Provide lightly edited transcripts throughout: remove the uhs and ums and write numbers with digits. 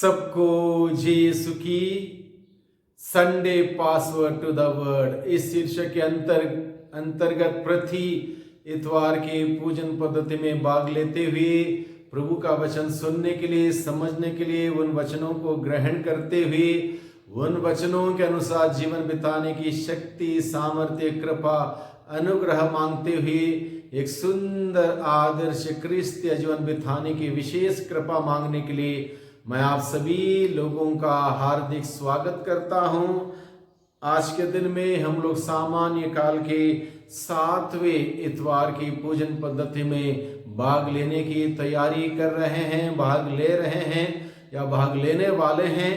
सबको यीशु की Sunday password to the word इस शीर्षक के अंतर्गत प्रति इतवार के पूजन पद्धति में भाग लेते हुए प्रभु का वचन सुनने के लिए, समझने के लिए, उन वचनों को ग्रहण करते हुए उन वचनों के अनुसार जीवन बिताने की शक्ति, सामर्थ्य, कृपा, अनुग्रह मांगते हुए एक सुंदर आदर्श क्रिस्तीय जीवन बिताने की विशेष कृपा मांगने के लिए मैं आप सभी लोगों का हार्दिक स्वागत करता हूं। आज के दिन में हम लोग सामान्य काल के 7वें इतवार की पूजन पद्धति में भाग लेने की तैयारी कर रहे हैं, भाग ले रहे हैं या भाग लेने वाले हैं।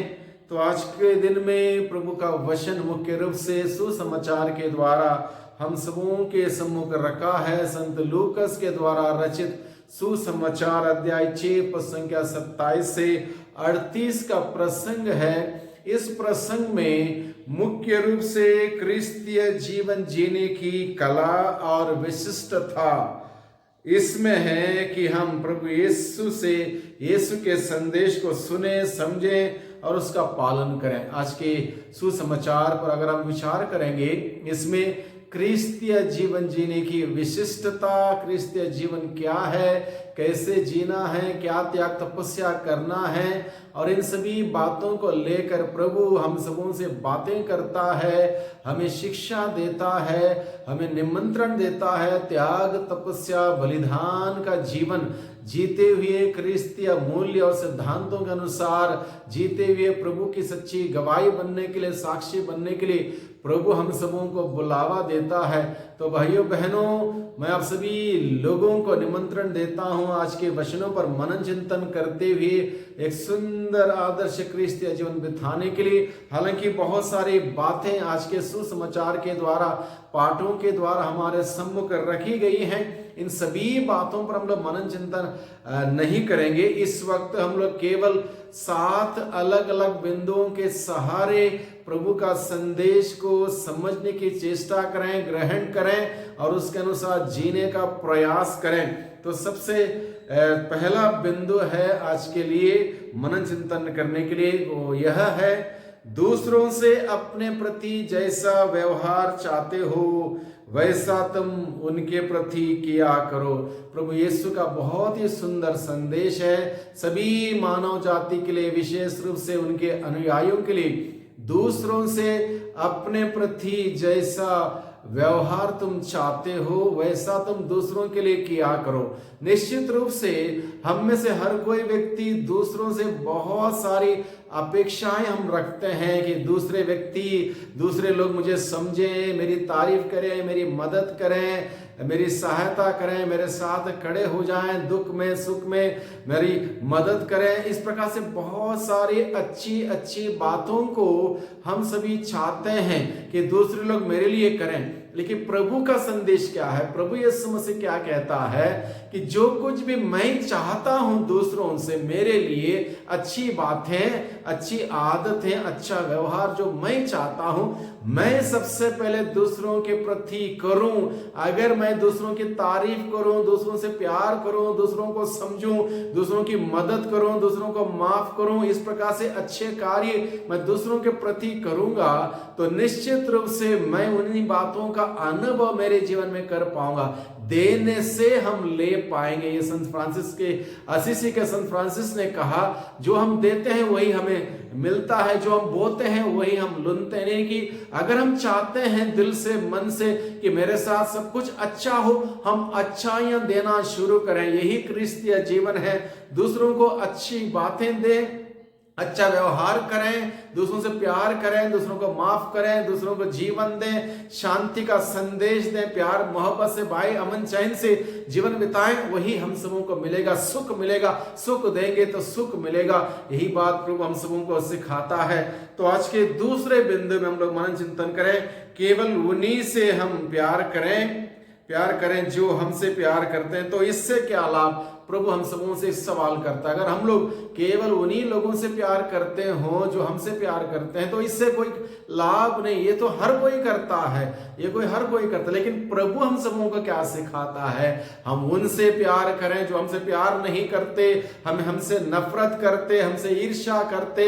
तो आज के दिन में प्रभु का वचन मुख्य रूप से सुसमाचार के द्वारा हम सबों के सम्मुख रखा है। संत लूकस के द्वारा रचित सुसमाचार अध्याय 6 पद संख्या 27 से 38 का प्रसंग है। इस प्रसंग में मुख्य रूप से क्रिस्तीय जीवन जीने की कला और विशिष्टता इसमें है कि हम प्रभु यीशु के संदेश को सुने, समझें और उसका पालन करें। आज के सुसमाचार पर अगर हम विचार करेंगे, इसमें क्रिस्तीय जीवन जीने की विशिष्टता, क्रिस्तीय जीवन क्या है, कैसे जीना है, क्या त्याग तपस्या करना है, और इन सभी बातों को लेकर प्रभु हम सबों से बातें करता है, हमें शिक्षा देता है, हमें निमंत्रण देता है त्याग तपस्या बलिदान का जीवन जीते हुए, क्रिस्तीय मूल्य और सिद्धांतों के अनुसार जीते हुए प्रभु की सच्ची गवाही बनने के लिए, साक्षी बनने के लिए प्रभु हम सबों को बुलावा देता है। तो भाइयों बहनों, मैं आप सभी लोगों को निमंत्रण देता हूं आज के वचनों पर मनन चिंतन करते हुए एक सुंदर आदर्श क्रिस्तीय जीवन बिताने के लिए। हालांकि बहुत सारी बातें आज के सुसमाचार के द्वारा, पाठों के द्वारा हमारे सम्मुख रखी गई हैं, इन सभी बातों पर हम लोग मनन चिंतन नहीं करेंगे। इस वक्त हम लोग केवल 7 अलग अलग बिंदुओं के सहारे प्रभु का संदेश को समझने की चेष्टा करें, ग्रहण करें और उसके अनुसार जीने का प्रयास करें। तो सबसे पहला बिंदु है आज के लिए मनन चिंतन करने के लिए, वो यह है, दूसरों से अपने प्रति जैसा व्यवहार चाहते हो वैसा तुम उनके प्रति किया करो। प्रभु यीशु का बहुत ही सुंदर संदेश है सभी मानव जाति के लिए, विशेष रूप से उनके अनुयायियों के लिए। दूसरों से अपने प्रति जैसा व्यवहार तुम चाहते हो वैसा तुम दूसरों के लिए किया करो। निश्चित रूप से हम में से हर कोई व्यक्ति दूसरों से बहुत सारी अपेक्षाएं हम रखते हैं कि दूसरे लोग मुझे समझें, मेरी तारीफ करें, मेरी मदद करें, मेरी सहायता करें, मेरे साथ खड़े हो जाएं, दुख में सुख में मेरी मदद करें। इस प्रकार से बहुत सारी अच्छी अच्छी बातों को हम सभी चाहते हैं कि दूसरे लोग मेरे लिए करें। लेकिन प्रभु का संदेश क्या है? प्रभु यीशु मसीह क्या कहता है कि जो कुछ भी मैं चाहता हूं दूसरों से, मेरे लिए अच्छी बातें, अच्छी आदतें, अच्छा व्यवहार जो मैं चाहता हूं, मैं सबसे पहले दूसरों के प्रति करूं। अगर मैं दूसरों की तारीफ करूं, दूसरों से प्यार करूं, दूसरों को समझूं, दूसरों की मदद करूं, दूसरों को माफ करूं, इस प्रकार से अच्छे कार्य मैं दूसरों के प्रति करूंगा, तो निश्चित रूप से मैं उन्हीं बातों का अनुभव मेरे जीवन में कर पाऊंगा। देने से हम ले पाएंगे। ये संत फ्रांसिस के असीसी के संत फ्रांसिस ने कहा, जो हम देते हैं वही हमें मिलता है, जो हम बोते हैं वही हम लुनते हैं। कि अगर हम चाहते हैं दिल से, मन से कि मेरे साथ सब कुछ अच्छा हो, हम अच्छाइयां देना शुरू करें। यही क्रिस्तीय जीवन है। दूसरों को अच्छी बातें दें, अच्छा व्यवहार करें, दूसरों से प्यार करें, दूसरों को माफ करें, दूसरों को जीवन दें, शांति का संदेश दें, प्यार मोहब्बत से, भाई अमन चैन से जीवन बिताएं। वही हम सबों को मिलेगा, सुख मिलेगा। सुख देंगे तो सुख मिलेगा। यही बात प्रभु हम सबों को सिखाता है। तो आज के दूसरे बिंदु में हम लोग मनन चिंतन करें, केवल उन्हीं से हम प्यार करें जो हमसे प्यार करते हैं। तो इससे क्या लाभ? प्रभु हम सबों से सवाल करता है। अगर हम लोग केवल उन्हीं लोगों से प्यार करते हो जो हमसे प्यार करते हैं तो इससे कोई लाभ नहीं। ये तो हर कोई करता है, ये हर कोई करता है, लेकिन प्रभु हम सबों को क्या सिखाता है? हम उनसे प्यार करें जो हमसे प्यार नहीं करते, हमसे नफरत करते, हमसे ईर्ष्या करते,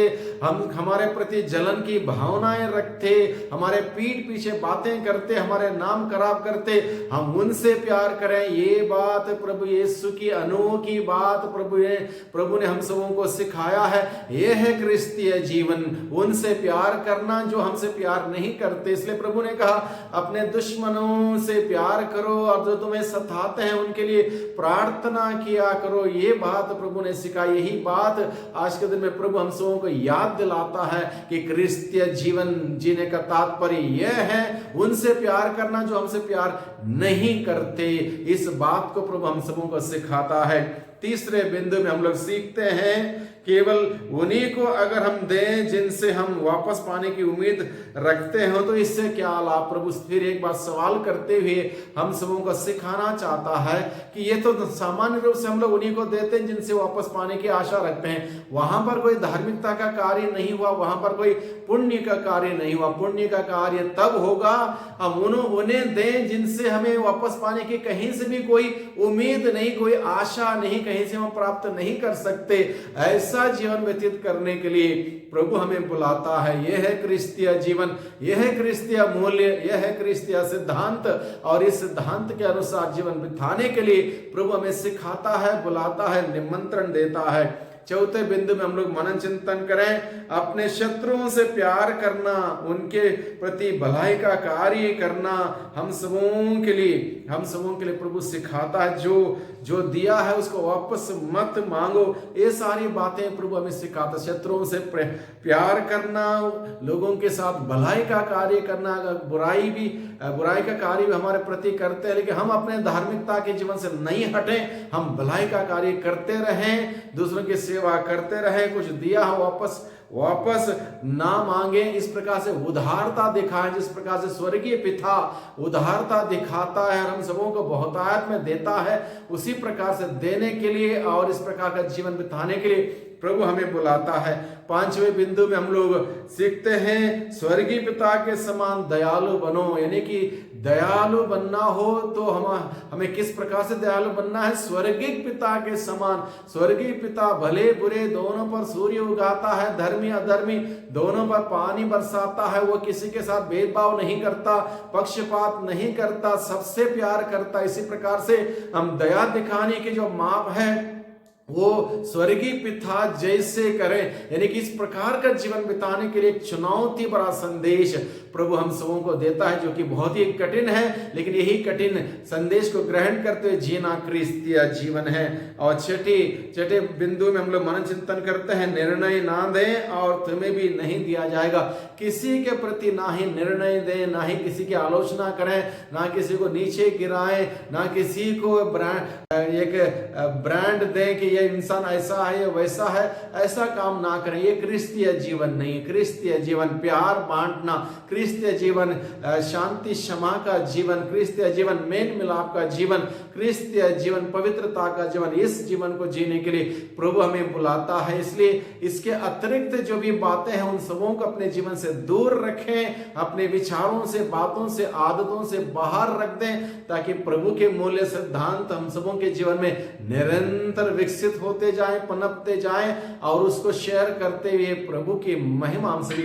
हमारे प्रति जलन की भावनाएं रखते, हमारे पीठ पीछे बातें करते, हमारे नाम खराब करते, हम उनसे प्यार करें। ये बात प्रभु यीशु की अनोखी बात प्रभु ने हम सबों को सिखाया है। यह है क्रिस्तीय जीवन, उनसे प्यार करना जो हमसे प्यार नहीं करते। इसलिए प्रभु ने कहा अपने दुश्मनों से प्यार करो और जो तुम्हें सताते हैं उनके लिए प्रार्थना किया करो। ये बात प्रभु ने सिखाई। यही बात आज के दिन में प्रभु हम सबों को याद दिलाता है कि क्रिस्तीय जीवन जीने का तात्पर्य यह है उनसे प्यार करना जो हमसे प्यार नहीं करते। इस बात को प्रभु हम सबों को सिखाता है। तीसरे बिंदु में हम लोग सीखते हैं केवल उन्हीं को अगर हम दें जिनसे हम वापस पाने की उम्मीद रखते हो तो इससे क्या लाभ? प्रभु फिर एक बार सवाल करते हुए हम सबों को सिखाना चाहता है कि ये तो सामान्य रूप से हम लोग उन्हीं को देते हैं जिनसे वापस पाने की आशा रखते हैं। वहां पर कोई धार्मिकता का कार्य नहीं हुआ, वहां पर कोई पुण्य का कार्य नहीं हुआ। पुण्य का कार्य तब होगा हम उन्हें दें जिनसे हमें वापस पाने की कहीं से भी कोई उम्मीद नहीं, कोई आशा नहीं, कहीं से हम प्राप्त नहीं कर सकते। ऐसा जीवन व्यतीत करने के लिए प्रभु हमें बुलाता है। यह है क्रिस्तीय जीवन, यह है क्रिस्तीय मूल्य, यह है क्रिस्तीय सिद्धांत। और इस सिद्धांत के अनुसार जीवन बिताने के लिए प्रभु हमें सिखाता है, बुलाता है, निमंत्रण देता है। चौथे बिंदु में हम लोग मनन चिंतन करें। अपने शत्रुओं से प्यार करना, उनके प्रति भलाई का कार्य करना हम सबों के लिए प्रभु सिखाता है। जो दिया है उसको वापस मत मांगो। ये सारी बातें प्रभु हमें सिखाता है। शत्रुओं से प्यार करना, लोगों के साथ भलाई का कार्य करना। बुराई का कार्य भी हमारे प्रति करते हैं, लेकिन हम अपने धार्मिकता के जीवन से नहीं हटें। हम भलाई का कार्य करते रहें, दूसरों की सेवा करते रहें, कुछ दिया हो वापस ना मांगे। इस प्रकार से उदारता दिखाएं, जिस प्रकार से स्वर्गीय पिता उदारता दिखाता है और हम सबों को बहुतायत में देता है, उसी प्रकार से देने के लिए और इस प्रकार का जीवन बिताने के लिए प्रभु हमें बुलाता है। पांचवें बिंदु में हम लोग सीखते हैं स्वर्गीय पिता के समान दयालु बनो। यानी कि दयालु बनना हो तो हमें किस प्रकार से दयालु बनना है? स्वर्गीय पिता के समान। स्वर्गीय पिता भले बुरे दोनों पर सूर्य उगाता है, धर्मी अधर्मी दोनों पर पानी बरसाता है। वो किसी के साथ भेदभाव नहीं करता, पक्षपात नहीं करता, सबसे प्यार करता। इसी प्रकार से हम दया दिखाने की जो माप है वो स्वर्गीय पिता जैसे करें। यानी कि इस प्रकार का जीवन बिताने के लिए एक चुनौती भरा संदेश प्रभु हम सबों को देता है, जो कि बहुत ही कठिन है, लेकिन यही कठिन संदेश को ग्रहण करते हुए जीना क्रिस्तीय जीवन है। और छठे बिंदु में हम लोग मनन चिंतन करते हैं, निर्णय ना दें और तुम्हें भी नहीं दिया जाएगा। किसी के प्रति ना ही निर्णय दें, ना ही किसी की आलोचना करें, ना किसी को नीचे गिराएं, ना किसी को ब्रांड दें कि ये इंसान ऐसा है या वैसा है। ऐसा काम ना करें। ये क्रिस्तीय जीवन नहीं। क्रिस्तीय जीवन प्यार बांटना, क्रिस्तीय जीवन शांति क्षमा का जीवन, क्रिस्तीय जीवन मेल मिलाप का जीवन, क्रिस्तीय जीवन पवित्रता का जीवन। इस जीवन को जीने के लिए प्रभु हमें बुलाता है। इसलिए इसके अतिरिक्त जो भी बातें हैं उन सबों को अपने जीवन से दूर रखें, अपने विचारों से, बातों से, आदतों से बाहर रख दें, ताकि प्रभु के मूल्य सिद्धांत हम सबों के जीवन में निरंतर विकसित होते जाएं, पनपते जाएं और उसको शेयर करते हुए प्रभु की महिमा हम सभी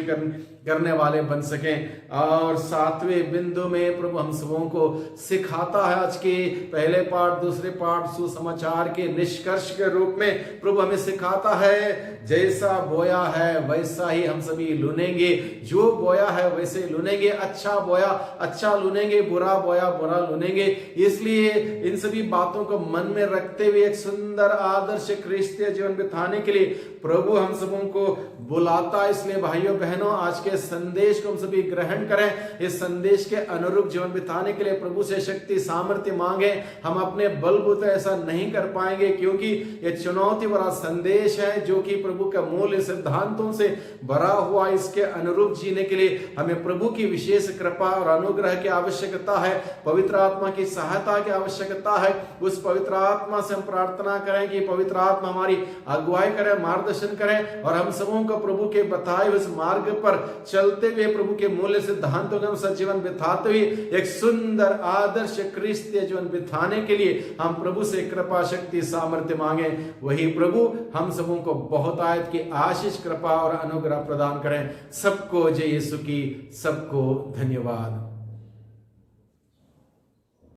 करने वाले बन सकें। और सातवें बिंदु में प्रभु हम सबों को सिखाता है, आज के पहले पाठ दूसरे पाठ सुसमाचार के निष्कर्ष के रूप में प्रभु हमें सिखाता है, जैसा बोया है वैसा ही हम सभी लुनेंगे। जो बोया है वैसे लुनेंगे। अच्छा बोया अच्छा लुनेंगे, बुरा बोया बुरा लुनेंगे। इसलिए इन सभी बातों को मन में रखते हुए एक सुंदर आदर्श क्रिस्तीय जीवन बिताने के लिए प्रभु हम सबों को बुलाता है। इसलिए भाइयों बहनों, आज के संदेश को हम सभी ग्रहण करें। इस संदेश के अनुरूप जीवन बिताने के लिए प्रभु से शक्ति सामर्थ्य मांगे। हम अपने बलबूते ऐसा नहीं कर पाएंगे, क्योंकि ये चुनौती भरा संदेश है जो कि प्रभु के मूल सिद्धांतों से भरा हुआ। इसके अनुरूप जीने के लिए हमें प्रभु की विशेष कृपा और अनुग्रह की आवश्यकता है, पवित्र आत्मा की सहायता की आवश्यकता है। उस पवित्र आत्मा से हम प्रार्थना करें कि पवित्र आत्मा हमारी अगुवाई करे, मार्गदर्शन करें और हम समूह को प्रभु के बताए उस मार्ग पर चलते हुए, प्रभु के मूल्य सिद्धांतों का अनुसार जीवन बिताते हुए एक सुंदर आदर्श क्रिस्तीय जीवन बिताने के लिए हम प्रभु से कृपा, शक्ति, सामर्थ्य मांगे। वही प्रभु हम सबों को बहुत आयत की आशीष, कृपा और अनुग्रह प्रदान करें। सबको जय यीशु की, सबको धन्यवाद।